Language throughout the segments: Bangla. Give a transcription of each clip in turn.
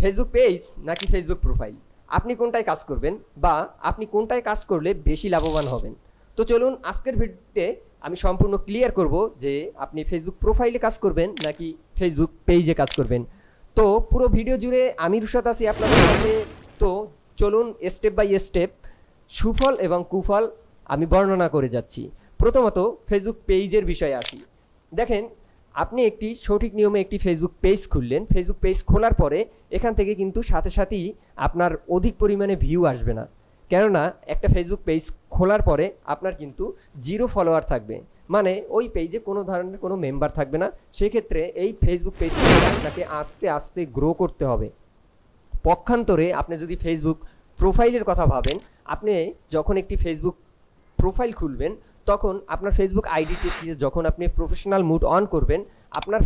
ফেসবুক পেজ নাকি ফেসবুক প্রোফাইল, আপনি কোনটায় কাজ করবেন বা আপনি কোনটায় কাজ করলে বেশি লাভবান হবেন? তো চলুন আজকের ভিডিওতে আমি সম্পূর্ণ ক্লিয়ার করব যে আপনি ফেসবুক প্রোফাইলে কাজ করবেন নাকি ফেসবুক পেজে কাজ করবেন। তো পুরো ভিডিও জুড়ে আমি রুশাদ আছি আপনাদের সাথে। তো চলুন স্টেপ বাই স্টেপ সুফল এবং কুফল আমি বর্ণনা করে যাচ্ছি। প্রথমত ফেসবুক পেজের বিষয়ে আসি। দেখেন, আপনি একটি সঠিক নিয়মে একটি ফেসবুক পেজ খুললেন। ফেসবুক পেজ খোলার পরে এখান থেকে কিন্তু সাথে সাথেই আপনার অধিক পরিমাণে ভিউ আসবে না, কেননা একটা ফেসবুক পেজ খোলার পরে আপনার কিন্তু 0 ফলোয়ার থাকবে, মানে ওই পেজে কোনো ধরনের কোনো মেম্বার থাকবে না। সেক্ষেত্রে এই ফেসবুক পেজটাকে আপনাকে আস্তে আস্তে গ্রো করতে হবে। পক্ষান্তরে আপনি যদি ফেসবুক প্রোফাইলের কথা ভাবেন, আপনি যখন একটি ফেসবুক প্রোফাইল খুলবেন তখন আপনার ফেসবুক আইডিতে যখন আপনি প্রফেশনাল মুড অন করবেন, আপনার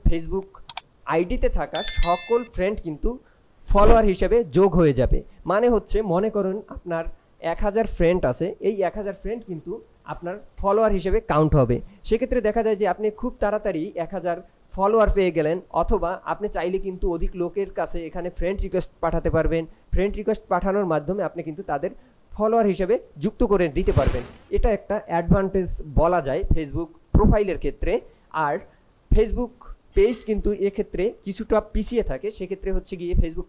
ফেসবুক আইডিতে থাকা সকল ফ্রেন্ড কিন্তু ফলোয়ার হিসেবে যোগ হয়ে যাবে। মানে হচ্ছে, মনে করুন আপনার 1000 ফ্রেন্ড আছে, এই 1000 ফ্রেন্ড কিন্তু আপনার ফলোয়ার হিসেবে কাউন্ট হবে। সেক্ষেত্রে দেখা যায় যে আপনি খুব তাড়াতাড়ি 1000 ফলোয়ার পেয়ে গেলেন, অথবা আপনি চাইলে কিন্তু অধিক লোকের কাছে এখানে ফ্রেন্ড রিকোয়েস্ট পাঠাতে পারবেন। ফ্রেন্ড রিকোয়েস্ট পাঠানোর মাধ্যমে আপনি কিন্তু তাদের ফলোয়ার হিসেবে যুক্ত করে দিতে পারবেন। এটা একটা অ্যাডভান্টেজ বলা যায় ফেসবুক প্রোফাইলের ক্ষেত্রে। আর ফেসবুক পেজ কিন্তু এক্ষেত্রে কিছুটা পিছিয়ে থাকে। সেক্ষেত্রে হচ্ছে গিয়ে ফেসবুক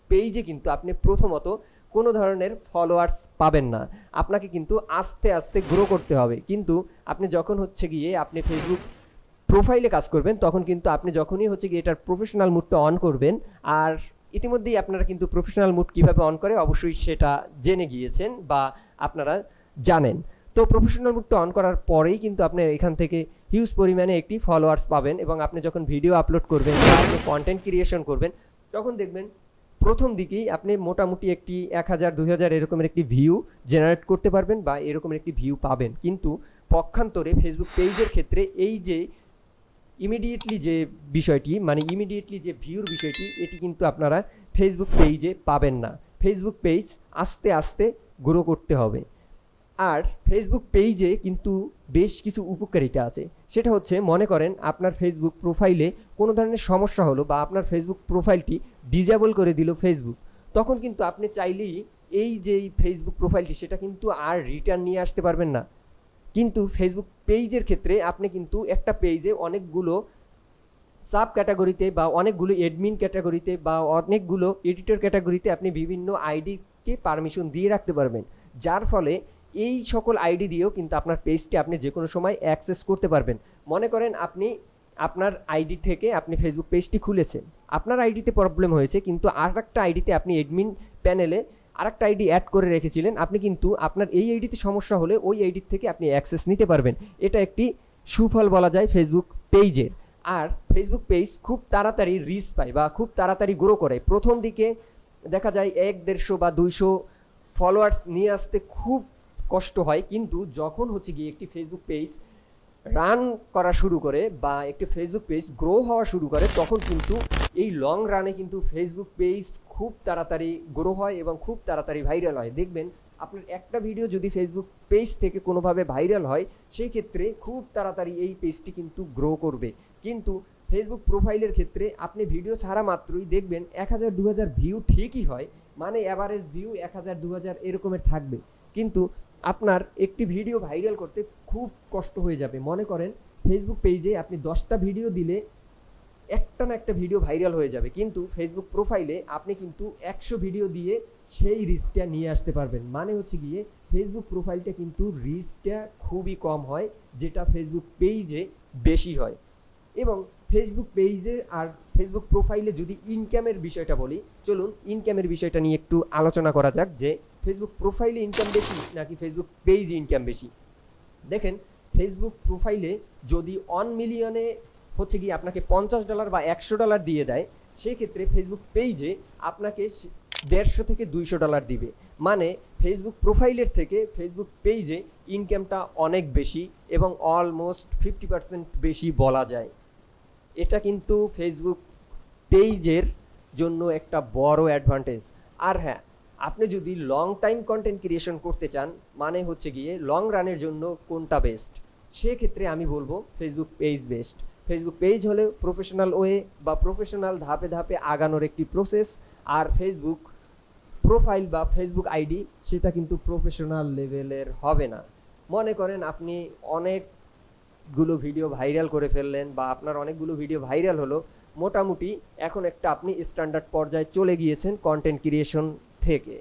পেজে কিন্তু আপনি প্রথমত কোনো ধরনের ফলোয়ার্স পাবেন না, আপনাকে কিন্তু আস্তে আস্তে গ্রো করতে হবে। কিন্তু আপনি যখন হচ্ছে গিয়ে আপনি ফেসবুক প্রোফাইলে কাজ করবেন, তখন কিন্তু আপনি যখনই হচ্ছে গিয়ে এটার প্রফেশনাল মুডটা অন করবেন, আর ইতিমধ্যেই আপনারা কিন্তু প্রফেশনাল মুড কীভাবে অন করে অবশ্যই সেটা জেনে গিয়েছেন বা আপনারা জানেন। তো প্রফেশনাল মুডটা অন করার পরেই কিন্তু আপনি এখান থেকে হিউজ পরিমাণে একটি ফলোয়ার্স পাবেন, এবং আপনি যখন ভিডিও আপলোড করবেন বা আপনি কন্টেন্ট ক্রিয়েশন করবেন, তখন দেখবেন প্রথম দিকেই আপনি মোটামুটি একটি 1000 2000 এরকমের একটি ভিউ জেনারেট করতে পারবেন বা এরকমের একটি ভিউ পাবেন। কিন্তু পক্ষান্তরে ফেসবুক পেজের ক্ষেত্রে এই যে ইমিডিয়েটলি যে বিষয়টি, মানে ইমিডিয়েটলি যে ভিউর বিষয়টি, এটি কিন্তু আপনারা ফেসবুক পেজে পাবেন না। ফেসবুক পেজ আস্তে আস্তে গ্রো করতে হবে। আর ফেসবুক পেজে কিন্তু বেশ কিছু উপকারিতা আছে। সেটা হচ্ছে, মনে করেন আপনার ফেসবুক প্রোফাইলে কোনো ধরনের সমস্যা হলো বা আপনার ফেসবুক প্রোফাইলটি ডিজেবল করে দিল ফেসবুক, তখন কিন্তু আপনি চাইলেই এই যে ফেসবুক প্রোফাইলটি সেটা কিন্তু আর রিটার্ন নিয়ে আসতে পারবেন না। কিন্তু ফেসবুক পেজের ক্ষেত্রে আপনি কিন্তু একটা পেজে অনেকগুলো সাব ক্যাটাগরিতে বা অনেকগুলো অ্যাডমিন ক্যাটাগরিতে বা অনেকগুলো এডিটর ক্যাটাগরিতে আপনি বিভিন্ন আইডিকে পারমিশন দিয়ে রাখতে পারবেন, যার ফলে এই সকল আইডি দিয়েও কিন্তু আপনার পেজটি আপনি যে কোনো সময় অ্যাক্সেস করতে পারবেন। মনে করেন আপনি আপনার আইডি থেকে আপনি ফেসবুক পেজটি খুলেছেন, আপনার আইডিতে প্রবলেম হয়েছে, কিন্তু আর একটা আইডিতে আপনি অ্যাডমিন প্যানেলে আরেকটা আইডি অ্যাড করে রেখেছিলেন, আপনি কিন্তু আপনার এই আইডিতে সমস্যা হলে ওই আইডি থেকে আপনি অ্যাক্সেস নিতে পারবেন। এটা একটি সুফল বলা যায় ফেসবুক পেজের। আর ফেসবুক পেজ খুব তাড়াতাড়ি রিচ পায় বা খুব তাড়াতাড়ি গ্রো করে। প্রথম দিকে দেখা যায় 100-150 বা 200 ফলোয়ার্স নিয়ে আসতে খুব কষ্ট হয়, কিন্তু যখন হচ্ছে গিয়ে একটি ফেসবুক পেজ রান করা শুরু করে বা একটি ফেসবুক পেজ গ্রো হওয়া শুরু করে, তখন কিন্তু এই লং রানে কিন্তু ফেসবুক পেজ খুব তাড়াতাড়ি গ্রো হয় এবং খুব তাড়াতাড়ি ভাইরাল হয়। দেখবেন আপনার একটা ভিডিও যদি ফেসবুক পেজ থেকে কোনোভাবে ভাইরাল হয়, সেই ক্ষেত্রে খুব তাড়াতাড়ি এই পেজটি কিন্তু গ্রো করবে। কিন্তু ফেসবুক প্রোফাইলের ক্ষেত্রে আপনি ভিডিও ছাড়া মাত্রই দেখবেন 1000-2000 ভিউ ঠিকই হয়, মানে অ্যাভারেজ ভিউ 1000-2000 এরকমের থাকবে, কিন্তু আপনার একটি ভিডিও ভাইরাল করতে খুব কষ্ট হয়ে যাবে। মনে করেন ফেসবুক পেজে আপনি 10টা ভিডিও দিলে একটা না একটা ভিডিও ভাইরাল হয়ে যাবে, কিন্তু ফেসবুক প্রোফাইলে আপনি কিন্তু 100 ভিডিও দিয়ে সেই রিচটা নিয়ে আসতে পারবেন। মানে হচ্ছে গিয়ে ফেসবুক প্রোফাইলটা কিন্তু রিচটা খুবই কম হয়, যেটা ফেসবুক পেজে বেশি হয়। এবং ফেসবুক পেজে আর ফেসবুক প্রোফাইলে যদি ইনকামের বিষয়টা বলি, চলুন ইনকামের বিষয়টা নিয়ে একটু আলোচনা করা যাক, যে ফেসবুক প্রোফাইলে ইনকাম বেশি নাকি ফেসবুক পেজে ইনকাম বেশি। দেখেন, ফেসবুক প্রোফাইলে যদি 1 মিলিয়নে হচ্ছে গিয়ে আপনাকে $50 বা $100 দিয়ে দেয়, সেই ক্ষেত্রে ফেসবুক পেজে আপনাকে $150 থেকে $200 দিবে। মানে ফেসবুক প্রোফাইলের থেকে ফেসবুক পেজে ইনকামটা অনেক বেশি এবং অলমোস্ট 50% বেশি বলা যায়। এটা কিন্তু ফেসবুক পেজের জন্য একটা বড় অ্যাডভান্টেজ। আর হ্যাঁ, আপনি যদি লং টাইম কন্টেন্ট ক্রিয়েশন করতে চান, মানে হচ্ছে গিয়ে লং রানের জন্য কোনটা বেস্ট, সেক্ষেত্রে আমি বলবো Facebook page best. Facebook page হলে প্রফেশনাল ওয়ে বা প্রফেশনাল ধাপে ধাপে আগানোর একটি প্রসেস। আর ফেসবুক প্রোফাইল বা ফেসবুক আইডি সেটা কিন্তু প্রফেশনাল লেভেলের হবে না। মনে করেন আপনি অনেকগুলো ভিডিও ভাইরাল করে ফেললেন বা আপনার অনেকগুলো ভিডিও ভাইরাল হলো, মোটামুটি এখন একটা আপনি স্ট্যান্ডার্ড পর্যায়ে চলে গিয়েছেন কন্টেন্ট ক্রিয়েশন থেকে।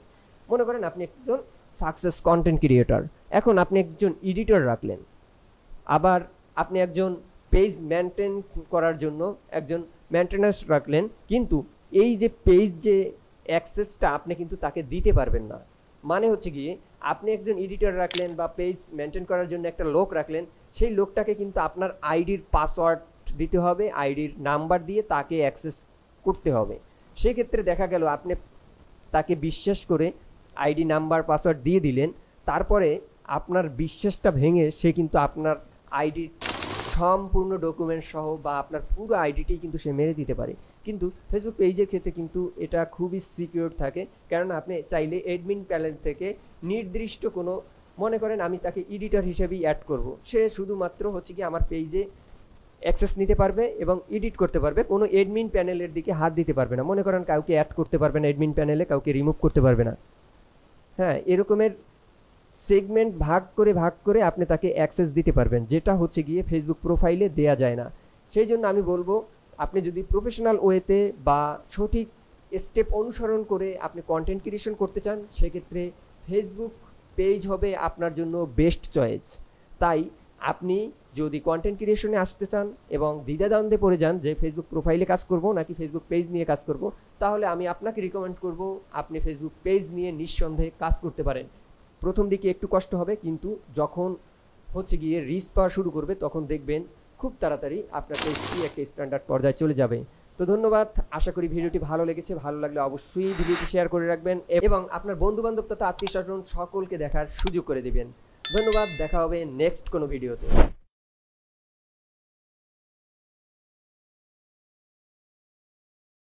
মনে করেন আপনি একজন সাকসেস কন্টেন্ট ক্রিয়েটর, এখন আপনি একজন এডিটর রাখলেন, আবার আপনি একজন পেজ মেনটেন করার জন্য একজন মেনটেন্যান্স রাখলেন, কিন্তু এই যে পেজ যে অ্যাক্সেসটা আপনি কিন্তু তাকে দিতে পারবেন না। মানে হচ্ছে গিয়ে আপনি একজন এডিটর রাখলেন বা পেজ মেনটেন করার জন্য একটা লোক রাখলেন, সেই লোকটাকে কিন্তু আপনার আইডির পাসওয়ার্ড দিতে হবে, আইডির নাম্বার দিয়ে তাকে অ্যাক্সেস করতে হবে। সেক্ষেত্রে দেখা গেল আপনি তাকে বিশ্বাস করে আইডি নাম্বার পাসওয়ার্ড দিয়ে দিলেন, তারপরে আপনার বিশ্বাসটা ভেঙে সে কিন্তু আপনার আইডির সম্পূর্ণ ডকুমেন্ট সহ বা আপনার পুরো আইডিটি কিন্তু সে মেরে দিতে পারে। কিন্তু ফেসবুক পেজের ক্ষেত্রে কিন্তু এটা খুবই সিকিউর থাকে, কেননা আপনি চাইলে অ্যাডমিন প্যানেল থেকে নির্দিষ্ট কোনো, মনে করেন আমি তাকে এডিটর হিসেবেই অ্যাড করব, সে শুধুমাত্র হচ্ছে কি আমার পেজে অ্যাক্সেস নিতে পারবে এবং এডিট করতে পারবে, কোনো অ্যাডমিন প্যানেলের দিকে হাত দিতে পারবে না। মনে করেন কাউকে অ্যাড করতে পারবে না অ্যাডমিন প্যানেলে, কাউকে রিমুভ করতে পারবে না। হ্যাঁ, এরকমের সেগমেন্ট ভাগ করে আপনি তাকে অ্যাক্সেস দিতে পারবেন, যেটা হচ্ছে গিয়ে ফেসবুক প্রোফাইলে দেয়া যায় না। সেই জন্য আমি বলবো, আপনি যদি প্রফেশনাল ওয়েতে বা সঠিক স্টেপ অনুসরণ করে আপনি কন্টেন্ট ক্রিয়েশন করতে চান, সেক্ষেত্রে ফেসবুক পেজ হবে আপনার জন্য বেস্ট চয়েস। তাই আপনি যদি কন্টেন্ট ক্রিয়েশনে আসতে চান এবং দ্বিধাদ্বন্দ্বে পড়ে যান যে ফেসবুক প্রোফাইলে কাজ করব নাকি ফেসবুক পেজ নিয়ে কাজ করব, তাহলে আমি আপনাকে রিকমেন্ড করব আপনি ফেসবুক পেজ নিয়ে নিঃসন্দেহে কাজ করতে পারেন। প্রথম দিকে একটু কষ্ট হবে, কিন্তু যখন হচ্ছে গিয়ে রিচ পাওয়া শুরু করবে তখন দেখবেন খুব তাড়াতাড়ি আপনার পেজটি একটা স্ট্যান্ডার্ড পর্যায়ে চলে যাবে। তো ধন্যবাদ, আশা করি ভিডিওটি ভালো লেগেছে। ভালো লাগলে অবশ্যই ভিডিওটি শেয়ার করে রাখবেন এবং আপনার বন্ধুবান্ধব তথা আত্মীয় স্বজন সকলকে দেখার সুযোগ করে দিবেন। ধন্যবাদ, দেখা হবে নেক্সট কোনো ভিডিওতে।